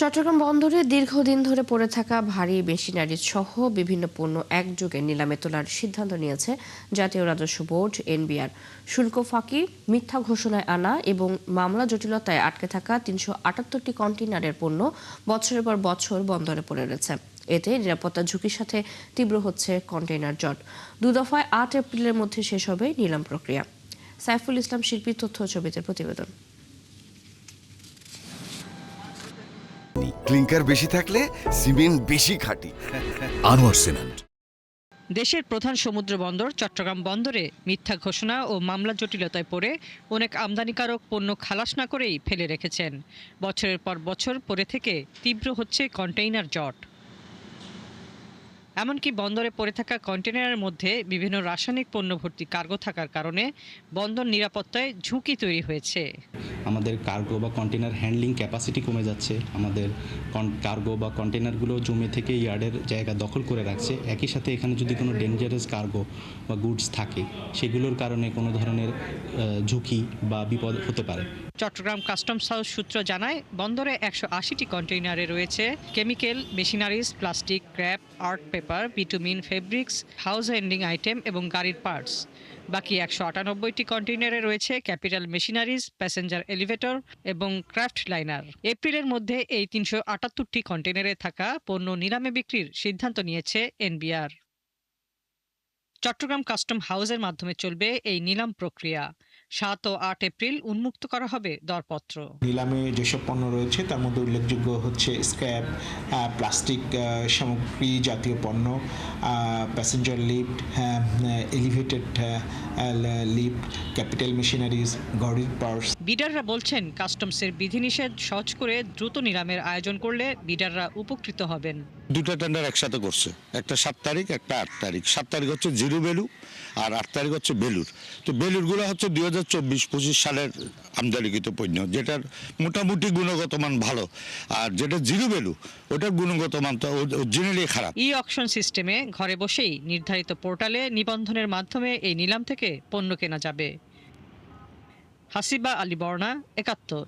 চট্টগ্রাম বন্দরে দীর্ঘদিন ধরে পড়ে থাকা ভারী মেশিনারি সহ বিভিন্ন পণ্য একযোগে নিলামে তোলার সিদ্ধান্ত নিয়েছে জাতীয় রাজস্ব বোর্ড এনবিআর। শুল্ক ফাঁকি, মিথ্যা ঘোষণায় আনা এবং মামলা জটিলতায় আটকে থাকা ৩৭৮টি কন্টেইনারের পণ্য বছরের পর বছর বন্দরে পড়ে রয়েছে। এতে নিরাপত্তা ঝুঁকির সাথে তীব্র হচ্ছে কন্টেইনার জট। ২ দফায় ৮ এপ্রিলের মধ্যে শেষ হবে নিলাম প্রক্রিয়া। সাইফুল ইসলাম শিল্পীর তথ্য ছবিতে প্রতিবেদন। ক্লিংকার বেশি থাকলে সিমেন্ট বেশি খাঁটি। আনোয়ার সিমেন্ট। দেশের প্রধান সমুদ্র বন্দর চট্টগ্রাম বন্দরে মিথ্যা ঘোষণা ও মামলা জটিলতায় পড়ে অনেক আমদানিকারক পণ্য খালাস না করেই ফেলে রেখেছেন। বছরের পর বছর পরে থেকে তীব্র হচ্ছে কন্টেইনার জট। এমনকি বন্দরে পড়ে থাকা কন্টেইনারের মধ্যে বিভিন্ন রাসায়নিক পণ্য ভর্তি কার্গো থাকার কারণে বন্দর নিরাপত্তায় ঝুঁকি তৈরি হয়েছে। আমাদের কার্গো বা কন্টেনার হ্যান্ডলিং ক্যাপাসিটি কমে যাচ্ছে। আমাদের কার্গো বা কন্টেনারগুলো জমে থেকে ইয়ার্ডের জায়গা দখল করে রাখছে। একই সাথে এখানে যদি কোনো ডেঞ্জারাস কার্গো বা গুডস থাকে, সেগুলোর কারণে কোনো ধরনের ঝুঁকি বা বিপদ হতে পারে। চট্টগ্রাম কাস্টমস হাউস সূত্র জানায়, বন্দরে ১৮০টি কন্টেইনারে রয়েছে chemical, machineries, plastic, scrap, art paper, bitumen, fabrics, house handling item এবং গাড়ির পার্টস। বাকি ১৯৮টি কন্টেইনারে রয়েছে ক্যাপিটাল মেশিনারিজ, প্যাসেঞ্জার এলিভেটর এবং ক্রাফট লাইনার। এপ্রিলের মধ্যে এই ৩৭৮টি কন্টেইনারে থাকা পণ্য নিলামে বিক্রির সিদ্ধান্ত নিয়েছে এনবিআর। চট্টগ্রাম কাস্টম হাউসের মাধ্যমে চলবে এই নিলাম প্রক্রিয়া। ৭ ও ৮ এপ্রিল উন্মুক্ত করা হবে দরপত্র। নিলামে যেসব পণ্য রয়েছে তার মধ্যে উল্লেখযোগ্য হচ্ছে স্ক্র্যাপ, প্লাস্টিক সামগ্রী জাতীয় পণ্য, passenger lift, elevated lift, capital machineries, গাড়ির পার্টস। বিডাররা বলছেন, কাস্টমসের বিধিনিষেধ সহজ করে দ্রুত নিলামের আয়োজন করলে বিডাররা উপকৃত হবেন। দুটো টেন্ডার একসাথে করছে, একটা ৭ তারিখ, একটা ৮ তারিখ। ৭ তারিখ হচ্ছে জিরো ভ্যালু আর ৮ তারিখ হচ্ছে বেলুর। তো বেলুরগুলো হচ্ছে ২০২৪-২৫ সালের আমদানিকৃত পণ্য, যেটার মোটামুটি গুণগত মান ভালো, আর যেটা জিরো ভ্যালু ওটার গুণগত মান তো অরিজিনালি খারাপ। ই অকশন সিস্টেমে ঘরে বসেই নির্ধারিত পোর্টালে নিবন্ধনের মাধ্যমে এই নিলাম থেকে পণ্য কেনা যাবে। হাসিবা আলী বর্ণা, ৭১।